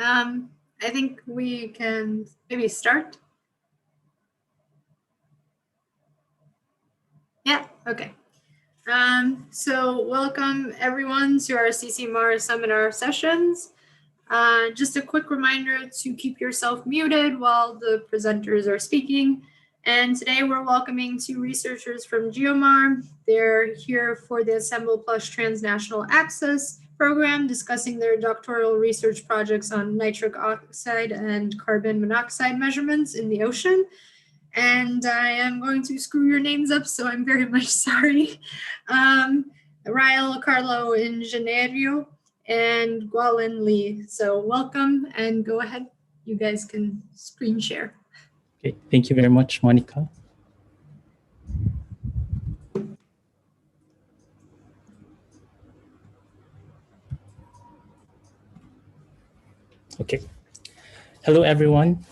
I think we can maybe start. Yeah, okay. So welcome everyone to our CCMAR seminar sessions. Just a quick reminder to keep yourself muted while the presenters are speaking. And today we're welcoming two researchers from GeoMAR. They're here for the Assemble Plus Transnational Access program, discussing their doctoral research projects on nitric oxide and carbon monoxide measurements in the ocean. And I am going to screw your names up, so I'm very much sorry. Riel, Carlo, Ingeniero, and Guanlin. So welcome, and go ahead. You guys can screen share. Okay, thank you very much, Monica. Okay. Hello, everyone.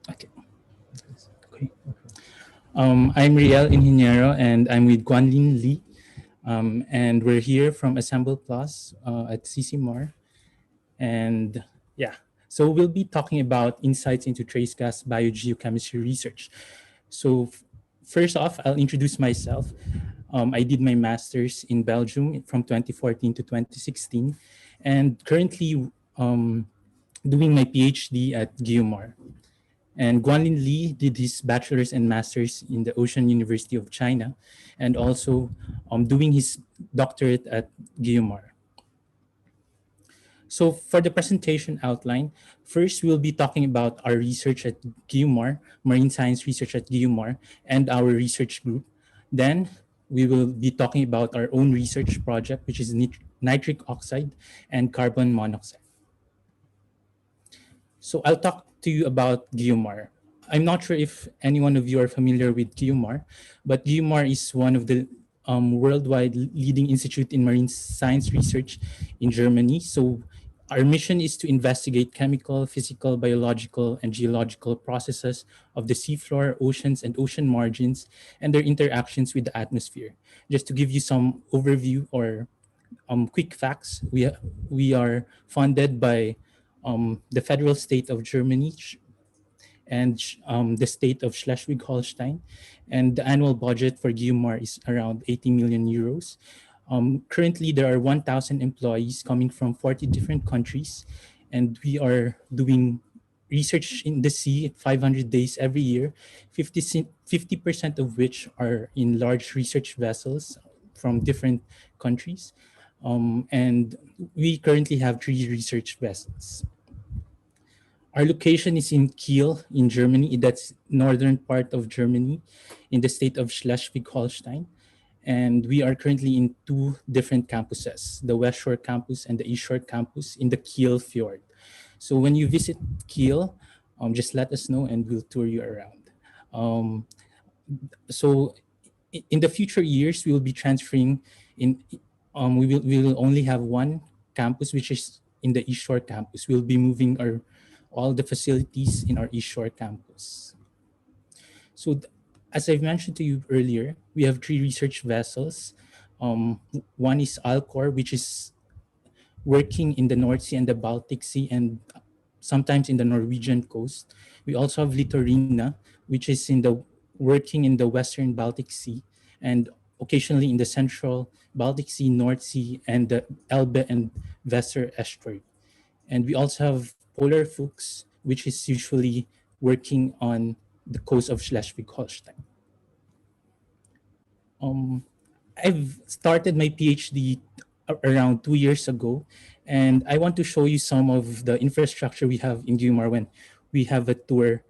Okay. I'm Riel, Ingeniero, and I'm with Guanlin. And we're here from Assemble Plus at CCMAR. And yeah, so we'll be talking about insights into trace gas biogeochemistry research. So first off, I'll introduce myself. I did my master's in Belgium from 2014 to 2016, and currently doing my PhD at GeoMAR. And Guanlin Li did his bachelor's and master's in the Ocean University of China, and also doing his doctorate at GeoMAR. So for the presentation outline, first we'll be talking about our research at GeoMAR, marine science research at GeoMAR, and our research group. Then we will be talking about our own research project, which is nitric oxide and carbon monoxide. So I'll talk to you about GeoMAR. I'm not sure if any one of you are familiar with GeoMAR, but GeoMAR is one of the worldwide leading institute in marine science research in Germany. So our mission is to investigate chemical, physical, biological, and geological processes of the seafloor, oceans, and ocean margins, and their interactions with the atmosphere. Just to give you some overview or quick facts, we are funded by the federal state of Germany and the state of Schleswig-Holstein, and the annual budget for GeoMAR is around 80 million euros. Currently, there are 1,000 employees coming from 40 different countries, and we are doing research in the sea 500 days every year, 50% of which are in large research vessels from different countries. And we currently have 3 research vessels. Our location is in Kiel in Germany. That's northern part of Germany in the state of Schleswig-Holstein. And we are currently in 2 different campuses, the West Shore campus and the East Shore campus in the Kiel Fjord. So when you visit Kiel, just let us know and we'll tour you around. So in the future years, we will be transferring in, we will only have 1 campus, which is in the East Shore campus. We'll be moving all the facilities in our East Shore campus. So as I've mentioned to you earlier, we have 3 research vessels. One is Alcor, which is working in the North Sea and the Baltic Sea and sometimes in the Norwegian coast. We also have Litorina, which is working in the Western Baltic Sea and occasionally in the Central Baltic Sea, North Sea, and the Elbe and Weser estuary. And we also have Polar Fuchs, which is usually working on the coast of Schleswig-Holstein. I've started my PhD around 2 years ago, and I want to show you some of the infrastructure we have in GeoMAR when we have a tour.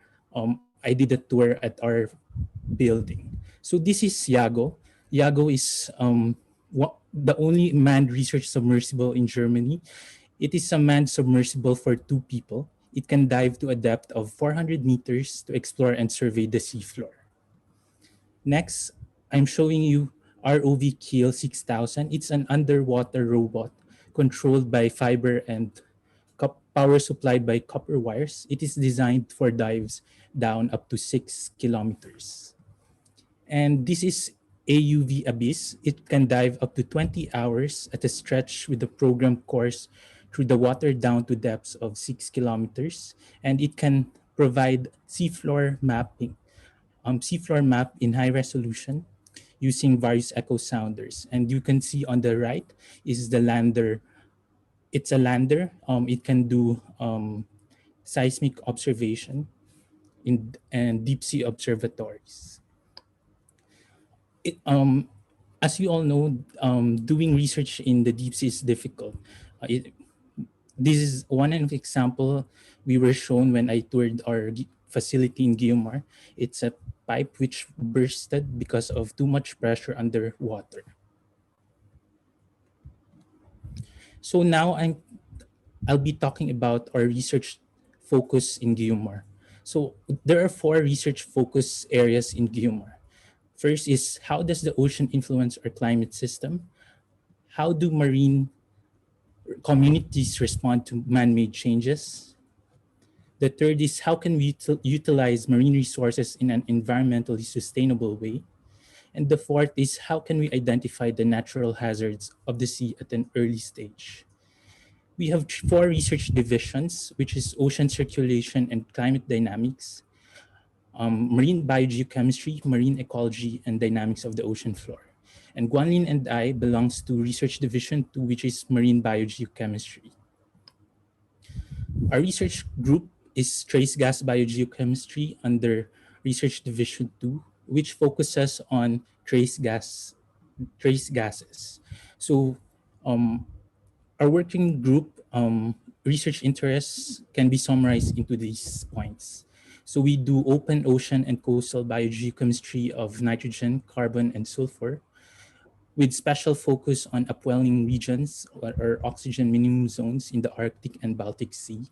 I did a tour at our building. So this is Yago. Yago is the only manned research submersible in Germany. It is a manned submersible for 2 people. It can dive to a depth of 400 meters to explore and survey the seafloor. Next, I'm showing you ROV Kiel 6000. It's an underwater robot controlled by fiber and power supplied by copper wires. It is designed for dives down up to 6 kilometers. And this is AUV Abyss. It can dive up to 20 hours at a stretch with a program course through the water down to depths of 6 kilometers, and it can provide seafloor map in high resolution using various echo sounders. And you can see on the right is the lander. It's a lander. It can do seismic observation in and deep sea observatories. It, as you all know, doing research in the deep sea is difficult. This is one of example we were shown when I toured our facility in Guiomar. It's a pipe which bursted because of too much pressure underwater. So now I'll be talking about our research focus in Guiomar. So there are 4 research focus areas in Guiomar. First is, how does the ocean influence our climate system? How do marine communities respond to man-made changes? The third is, how can we utilize marine resources in an environmentally sustainable way? And the fourth is, how can we identify the natural hazards of the sea at an early stage? We have 4 research divisions, which is ocean circulation and climate dynamics, marine biogeochemistry, marine ecology, and dynamics of the ocean floor. And Guanlin and I belongs to Research Division 2, which is marine biogeochemistry. Our research group is trace gas biogeochemistry under Research Division 2, which focuses on trace gases. So our working group research interests can be summarized into these points. So we do open ocean and coastal biogeochemistry of nitrogen, carbon, and sulfur, with special focus on upwelling regions or oxygen minimum zones in the Arctic and Baltic Sea.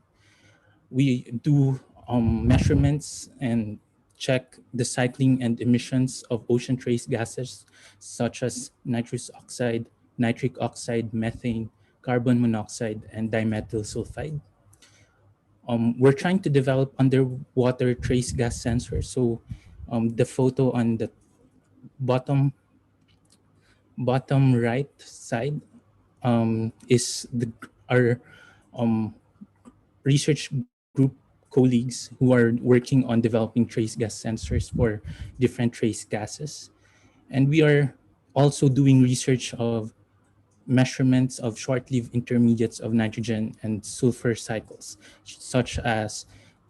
We do measurements and check the cycling and emissions of ocean trace gases such as nitrous oxide, nitric oxide, methane, carbon monoxide, and dimethyl sulfide. We're trying to develop underwater trace gas sensors. So the photo on the bottom right side is our research group colleagues who are working on developing trace gas sensors for different trace gases. And we are also doing research of measurements of short-lived intermediates of nitrogen and sulfur cycles, such as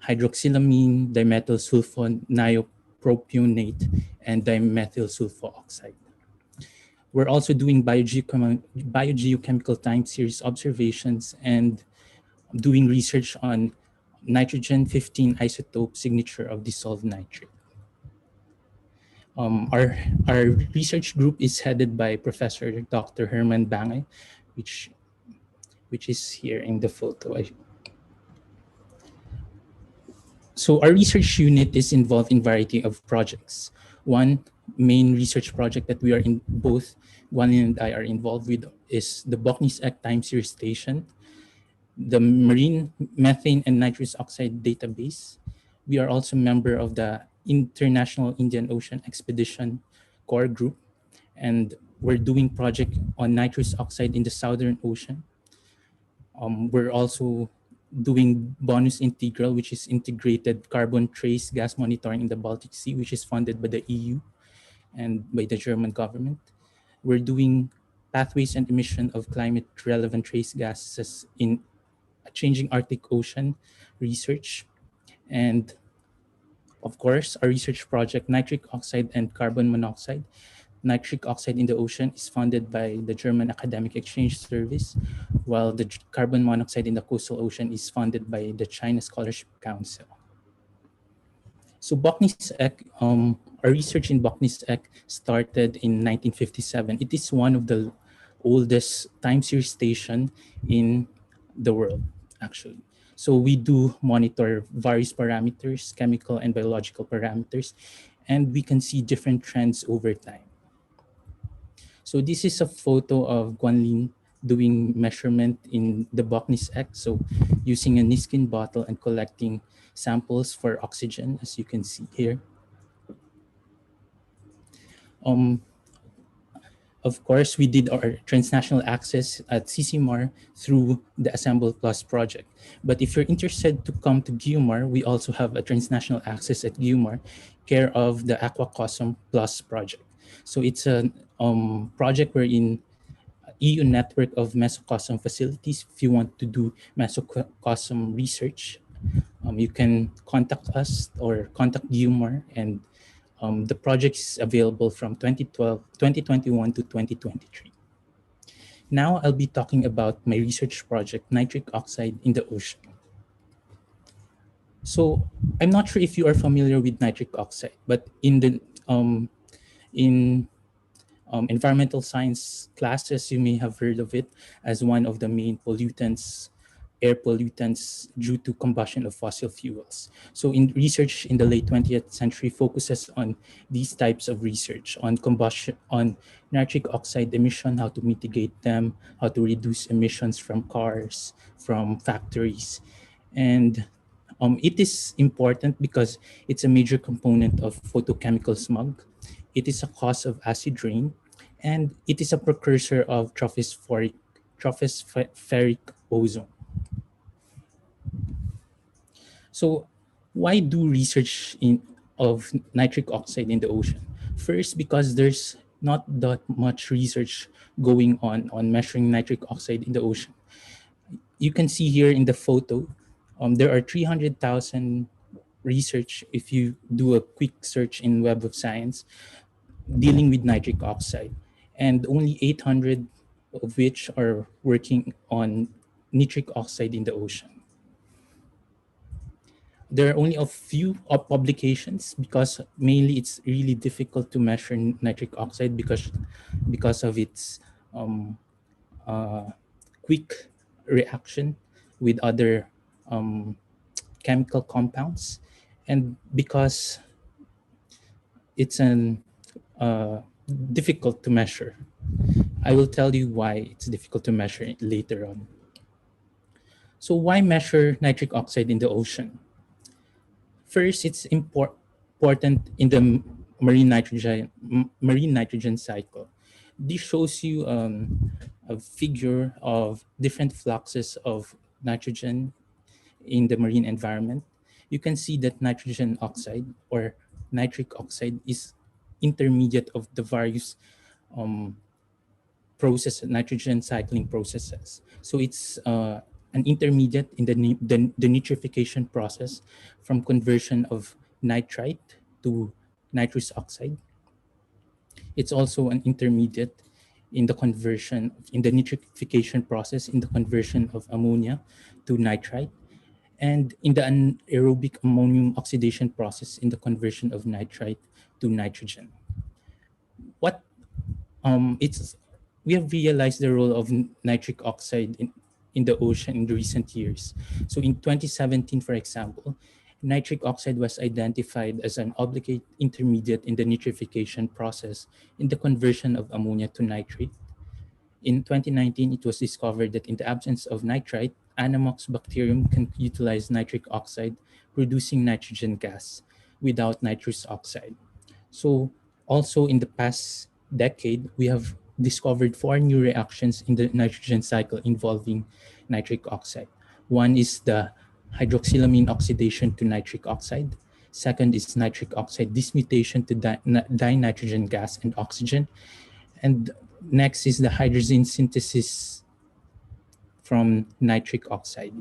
hydroxylamine, dimethyl sulfonylpropionate, and dimethyl sulfoxide. We're also doing biogeochemical time series observations and doing research on nitrogen 15 isotope signature of dissolved nitrate. Our research group is headed by Professor Dr. Herman Bange, which is here in the photo. So our research unit is involved in variety of projects. One main research project that we are in, both Guanlin and I are involved with, is the Boknis-Ek Time Series Station, the Marine Methane and Nitrous Oxide Database. We are also a member of the International Indian Ocean Expedition Core Group, and we're doing project on nitrous oxide in the Southern Ocean. We're also doing bonus integral, which is integrated carbon trace gas monitoring in the Baltic Sea, which is funded by the EU and by the German government. We're doing pathways and emission of climate relevant trace gases in a changing Arctic Ocean research. And of course, our research project, nitric oxide and carbon monoxide. Nitric oxide in the ocean is funded by the German Academic Exchange Service, while the carbon monoxide in the coastal ocean is funded by the China Scholarship Council. So Boknis-Ek, our research in Boknis-Ek started in 1957. It is one of the oldest time series station in the world, actually. So we do monitor various parameters, chemical and biological parameters, and we can see different trends over time. So this is a photo of Guanlin doing measurement in the Boknis-Ek. So using a Niskin bottle and collecting samples for oxygen, as you can see here. Of course, we did our transnational access at CCMAR through the Assemble Plus project. But if you're interested to come to GUMAR, we also have a transnational access at GUMAR, care of the Aquacosm Plus project. So it's a project wherein EU network of mesocosm facilities. If you want to do mesocosm research, you can contact us or contact GUMAR, and the project is available from 2021 to 2023. Now I'll be talking about my research project, nitric oxide in the ocean. So I'm not sure if you are familiar with nitric oxide, but in environmental science classes, you may have heard of it as one of the main pollutants, air pollutants due to combustion of fossil fuels. So in research in the late 20th century focuses on these types of research, on combustion, on nitric oxide emission, how to mitigate them, how to reduce emissions from cars, from factories. And it is important because it's a major component of photochemical smog. It is a cause of acid rain, and it is a precursor of tropospheric ozone. So why do research of nitric oxide in the ocean? First, because there's not that much research going on measuring nitric oxide in the ocean. You can see here in the photo, there are 300,000 research, if you do a quick search in Web of Science, dealing with nitric oxide, and only 800 of which are working on nitric oxide in the ocean. There are only a few publications because mainly it's really difficult to measure nitric oxide because of its um, quick reaction with other chemical compounds, and because it's difficult to measure. I will tell you why it's difficult to measure later on. So why measure nitric oxide in the ocean? First, it's important in the marine nitrogen cycle. This shows you a figure of different fluxes of nitrogen in the marine environment. You can see that nitrogen oxide or nitric oxide is intermediate of the various um, nitrogen cycling processes. So it's an intermediate in the nitrification process from conversion of nitrite to nitrous oxide. It's also an intermediate in the nitrification process in the conversion of ammonia to nitrite, and in the anaerobic ammonium oxidation process in the conversion of nitrite to nitrogen. What it's We have realized the role of nitric oxide in the ocean in the recent years. So in 2017, for example, nitric oxide was identified as an obligate intermediate in the nitrification process in the conversion of ammonia to nitrate. In 2019, it was discovered that in the absence of nitrite, Anammox bacterium can utilize nitric oxide, producing nitrogen gas without nitrous oxide. So also in the past decade, we have discovered four new reactions in the nitrogen cycle involving nitric oxide. One is the hydroxylamine oxidation to nitric oxide. Second is nitric oxide dismutation to dinitrogen gas and oxygen. And next is the hydrazine synthesis from nitric oxide.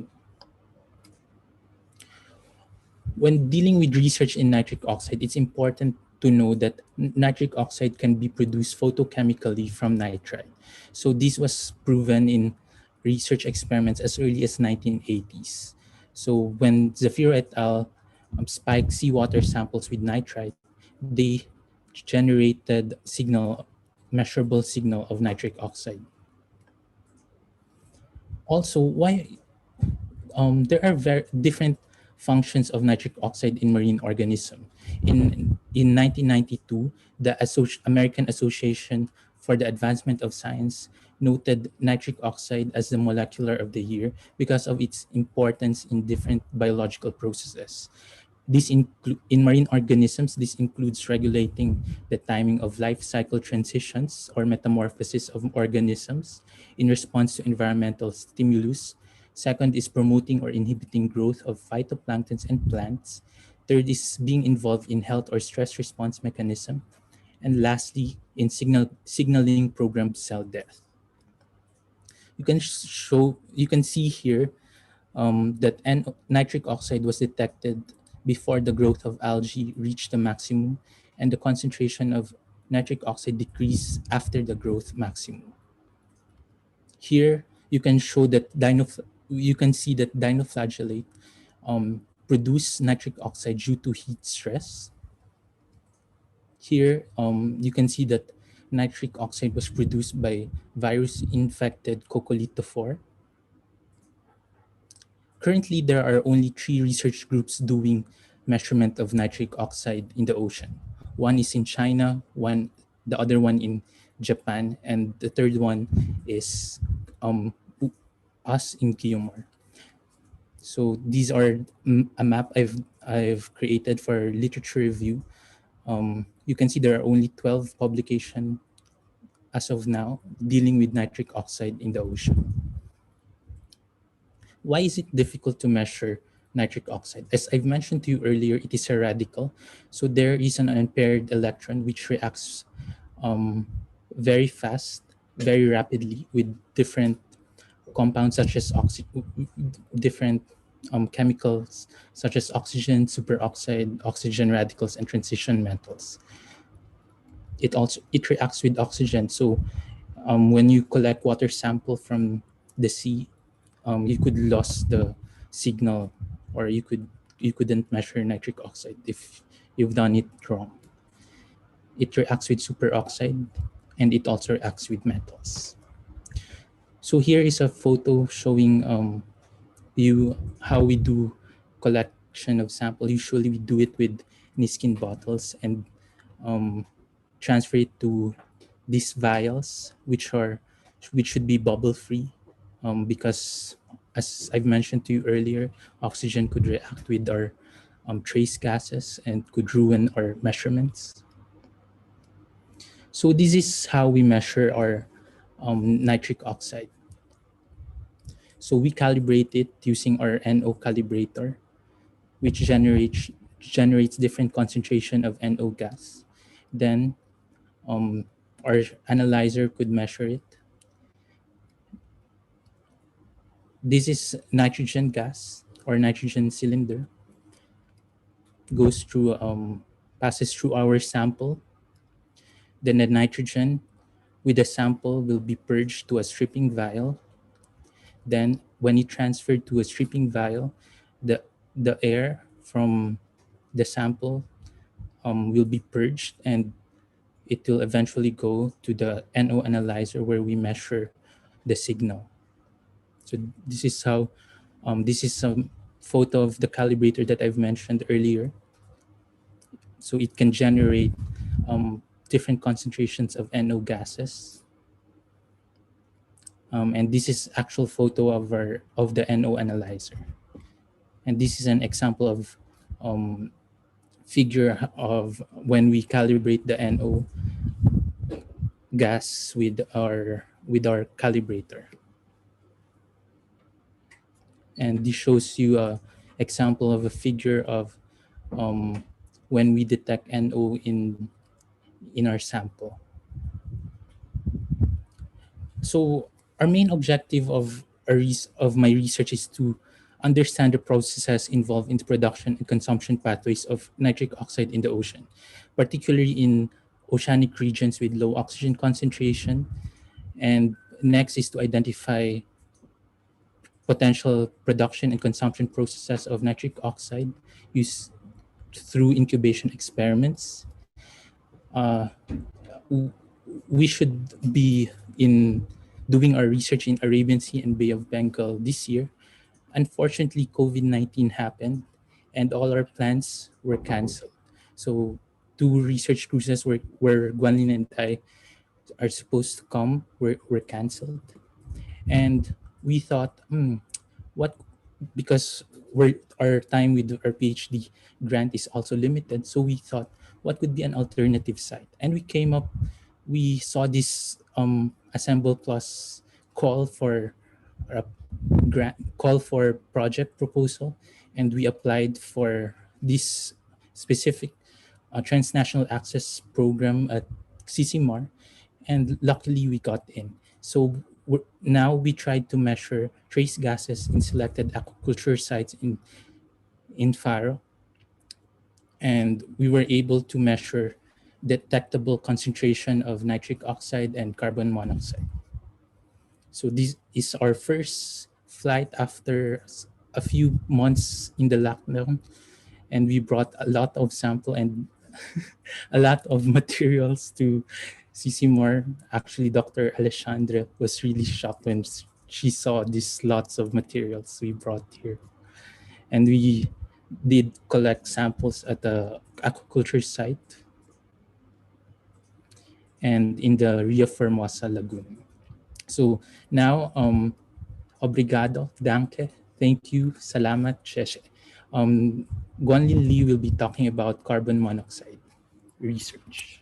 When dealing with research in nitric oxide, it's important to know that nitric oxide can be produced photochemically from nitrite. So this was proven in research experiments as early as 1980s. So when Zafiro et al. Spiked seawater samples with nitrite, they generated measurable signal of nitric oxide. Also, why there are very different functions of nitric oxide in marine organism. In 1992, the American Association for the Advancement of Science noted nitric oxide as the molecular of the year because of its importance in different biological processes. In marine organisms, this includes regulating the timing of life cycle transitions or metamorphosis of organisms in response to environmental stimulus. Second is promoting or inhibiting growth of phytoplanktons and plants. Third is being involved in health or stress response mechanism. And lastly, in signaling programmed cell death. You can see here that nitric oxide was detected before the growth of algae reached the maximum, and the concentration of nitric oxide decreased after the growth maximum. Here, you can see that dinoflagellate produce nitric oxide due to heat stress. Here, you can see that nitric oxide was produced by virus-infected coccolithophore. Currently, there are only 3 research groups doing measurement of nitric oxide in the ocean. One is in China, the other one in Japan, and the third one is um, us in Guiomar. So these are a map I've created for literature review. You can see there are only 12 publications as of now dealing with nitric oxide in the ocean. Why is it difficult to measure nitric oxide? As I've mentioned to you earlier, it is a radical. So there is an unpaired electron which reacts um, very fast, very rapidly with different compounds such as different chemicals such as oxygen, superoxide, oxygen radicals, and transition metals. It reacts with oxygen. So when you collect water sample from the sea, you could lose the signal, or you couldn't measure nitric oxide if you've done it wrong. It reacts with superoxide, and it also reacts with metals. So here is a photo showing you how we do collection of sample. Usually we do it with Niskin bottles and transfer it to these vials, which should be bubble free, because as I've mentioned to you earlier, oxygen could react with our trace gases and could ruin our measurements. So this is how we measure our nitric oxide. So we calibrate it using our NO calibrator, which generates different concentration of NO gas. Then our analyzer could measure it. This is nitrogen gas or nitrogen cylinder. Passes through our sample. Then the nitrogen with the sample will be purged to a stripping vial. Then when it transferred to a stripping vial, the air from the sample will be purged, and it will eventually go to the NO analyzer where we measure the signal. So this is a photo of the calibrator that I've mentioned earlier. So it can generate different concentrations of NO gases. And this is actual photo of the NO analyzer. And this is an example of figure of when we calibrate the NO gas with our calibrator. And this shows you a example of a figure of when we detect NO in our sample. So our main objective of my research is to understand the processes involved in the production and consumption pathways of nitric oxide in the ocean, particularly in oceanic regions with low oxygen concentration. And next is to identify potential production and consumption processes of nitric oxide used through incubation experiments. We should be in doing our research in Arabian Sea and Bay of Bengal this year. Unfortunately, COVID-19 happened and all our plans were canceled. So 2 research cruises where Guanlin and I are supposed to come were canceled. And we thought, what because our time with our PhD grant is also limited, so we thought, what would be an alternative site? And we saw this Assemble Plus call for a call for project proposal, and we applied for this specific transnational access program at CCMAR, and luckily we got in. So now we tried to measure trace gases in selected aquaculture sites in Faro, and we were able to measure detectable concentration of nitric oxide and carbon monoxide. So this is our first flight after a few months in the lockdown, and we brought a lot of sample and a lot of materials to CCMOR. Actually, Dr. Alexandra was really shocked when she saw these lots of materials we brought here. And we did collect samples at the aquaculture site and in the Rio Formosa Lagoon. So now, obrigado, danke, thank you, salamat, sheshe. Guanlin Lee will be talking about carbon monoxide research.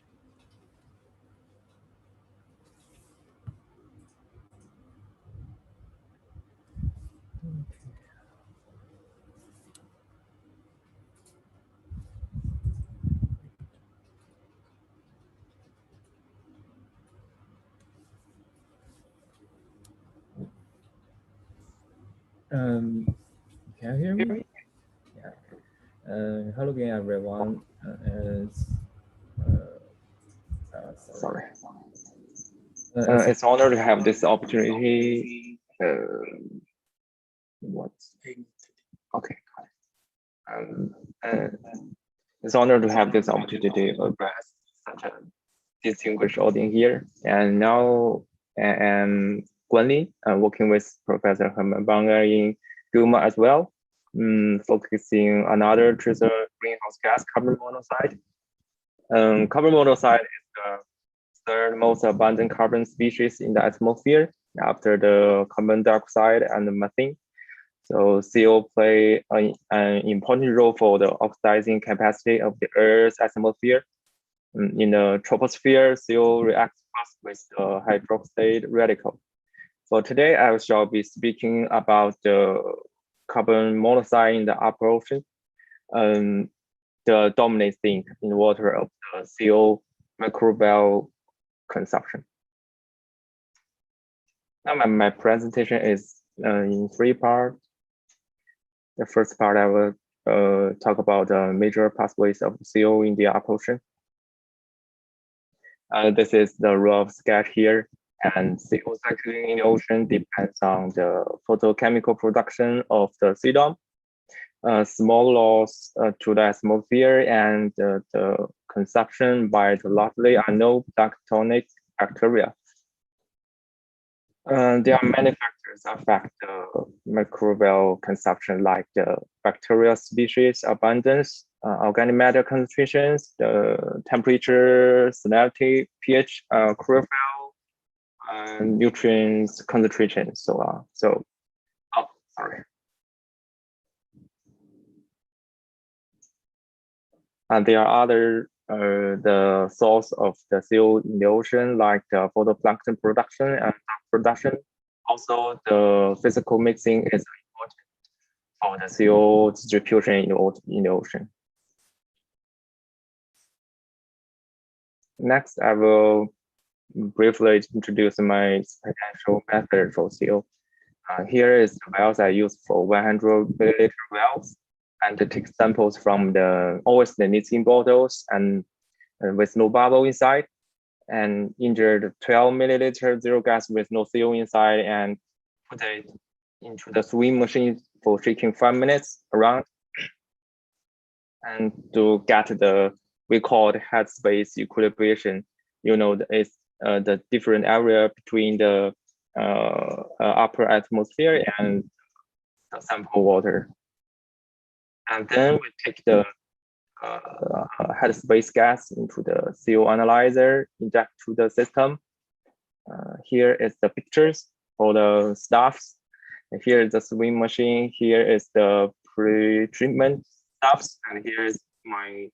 Can you hear me? Yeah. Hello again, everyone. Sorry. It's an honor to have this opportunity. Okay. It's an honor to have this opportunity to address such a distinguished audience here. And now I'm Guanlin, working with Professor Herman Banger in GUMA as well, focusing on another tracer greenhouse gas, carbon monoxide. Carbon monoxide is the third most abundant carbon species in the atmosphere after the carbon dioxide and the methane. So CO play an important role for the oxidizing capacity of the Earth's atmosphere. In the troposphere, CO reacts fast with the hydroxide radical. So today I shall be speaking about the carbon monoxide in the upper ocean, the dominant thing in water of the CO microbial consumption. Now my presentation is in 3 parts. The first part I will talk about the major pathways of CO in the upper ocean. This is the rough sketch here, and CO cycling in the ocean depends on the photochemical production of the sedum, small loss to the atmosphere, and the consumption by the largely unknown planktonic bacteria. There are many factors that affect the microbial consumption, like the bacterial species abundance, organic matter concentrations, the temperature, salinity, pH, chlorophyll, nutrients concentration, so on. So, and there are other the source of the CO in the ocean, like the photoplankton production and production. Also, the physical mixing is important for the CO distribution in the ocean. Next, I will briefly introduce my experiential method for CO. Here is the wells I use for 100 milliliter wells, and take samples from always the nicotine bottles and with no bubble inside, and inject 12 milliliter zero gas with no CO inside, and put it into the swim machine for shaking 5 minutes around, and to get we call it headspace equilibration. You know, it's the different area between the upper atmosphere and the sample water. And then we take the headspace gas into the CO analyzer, inject to the system. Here is the pictures for the staffs. And here is the swim machine. Here is the pre-treatment stuffs, and here is my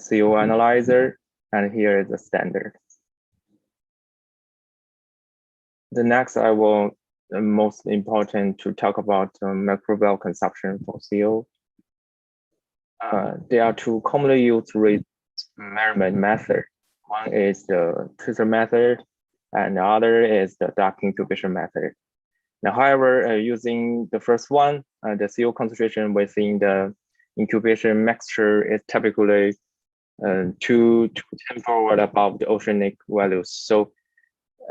CO analyzer, and here is the standard. The next, I will most important to talk about microbial consumption for CO. There are two commonly used rate measurement methods. One is the tracer method, and the other is the dark incubation method. Now, however, using the first one, the CO concentration within the incubation mixture is typically 2 to 10-fold above the oceanic values. So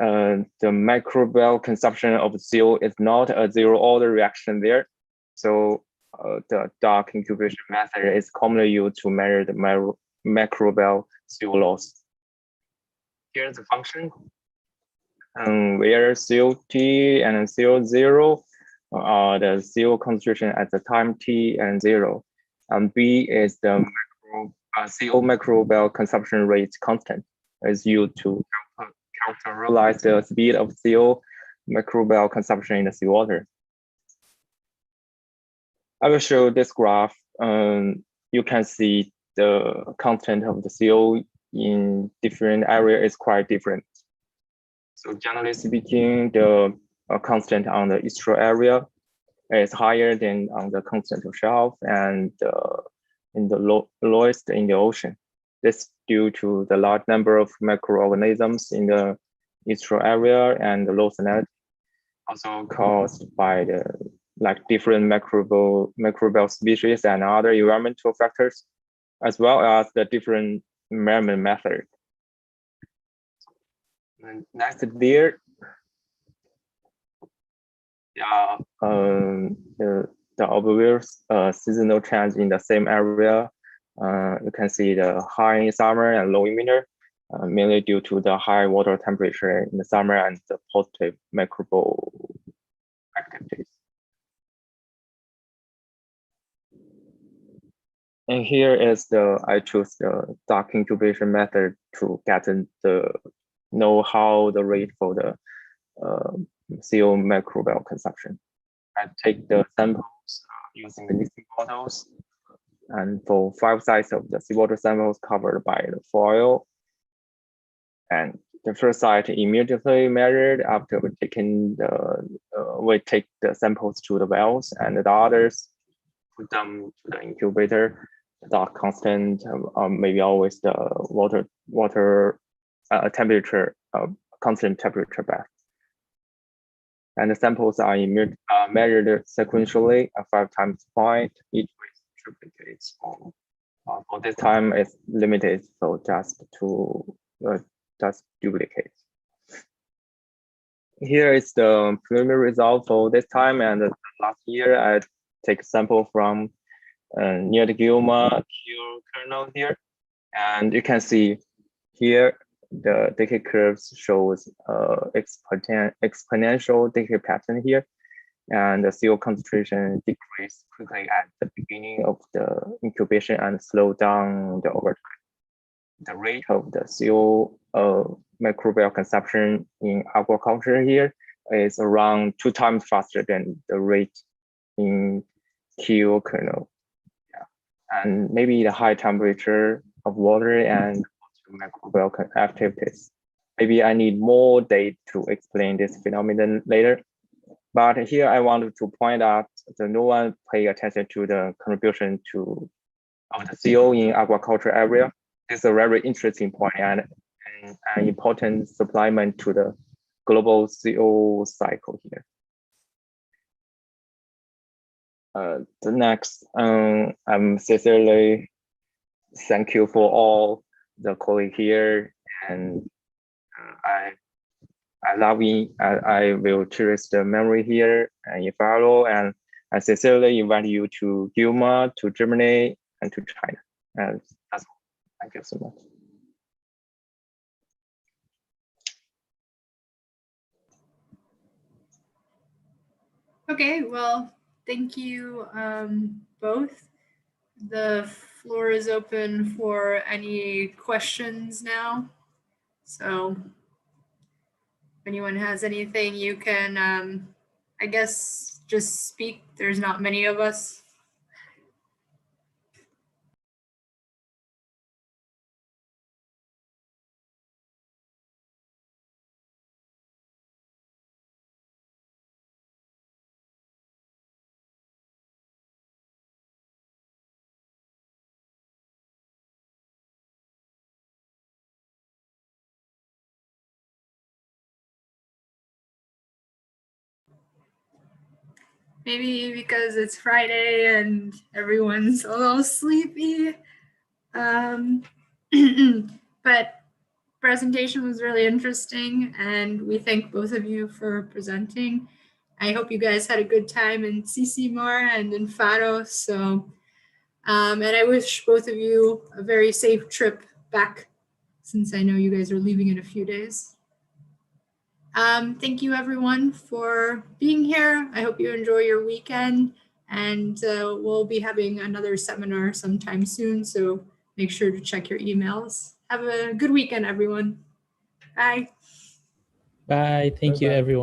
the microbial consumption of CO is not a zero-order reaction there. So the dark incubation method is commonly used to measure the microbial CO loss. Here's the function. Where COT and CO0 are the CO concentration at the time t and 0. And B is the CO microbial consumption rate constant, is used to characterize the speed of CO microbial consumption in the seawater. I will show this graph. You can see the content of the CO in different areas is quite different. So generally speaking, the constant on the estuary area is higher than on the constant of shelf, and in the lowest in the ocean. This due to the large number of microorganisms in the estuary area and the low salinity, also caused by the different microbial species and other environmental factors, as well as the different measurement method. And next there, the obvious seasonal change in the same area. You can see the high in summer and low in winter, mainly due to the high water temperature in the summer and the positive microbial activities. And here is I choose the dark incubation method to get know how the rate for the CO microbial consumption. I take the samples using the mixing bottles, and for 5 sites of the seawater samples covered by the foil. And the first site immediately measured after we take the samples to the wells, and the others put them to the incubator. The dark constant, maybe always the water temperature, constant temperature bath. And the samples are measured sequentially at 5 times point, each with triplicates. For this time, it's limited, so just duplicate. Here is the preliminary result for this time, and last year I take a sample from near the Guillemot kernel here, and you can see here the decay curves shows exponential decay pattern here, and the CO concentration decreased quickly at the beginning of the incubation and slow down over time. The rate of the CO microbial consumption in aquaculture here is around 2 times faster than the rate in Keel kernel. And maybe the high temperature of water and microbial activities. Maybe I need more data to explain this phenomenon later. But here I wanted to point out that no one pay attention to the contribution of the CO in aquaculture area. This is a very interesting point and an important supplement to the global CO cycle here. The next, I'm sincerely thank you for all the colleagues here, and I will cherish the memory here and in Carlo, and I sincerely invite you to Guillemot, to Germany, and to China. And that's all. Thank you so much. Okay, well, thank you both. The floor is open for any questions now. So if anyone has anything, you can, I I guess just speak. There's not many of us. Maybe because it's Friday and everyone's a little sleepy. But presentation was really interesting, and we thank both of you for presenting. I hope you guys had a good time in CCMAR and in Faro. So, and I wish both of you a very safe trip back, since I know you guys are leaving in a few days. Thank you everyone for being here. I hope you enjoy your weekend, and we'll be having another seminar sometime soon. So make sure to check your emails. Have a good weekend, everyone. Bye. Bye. Thank you, everyone.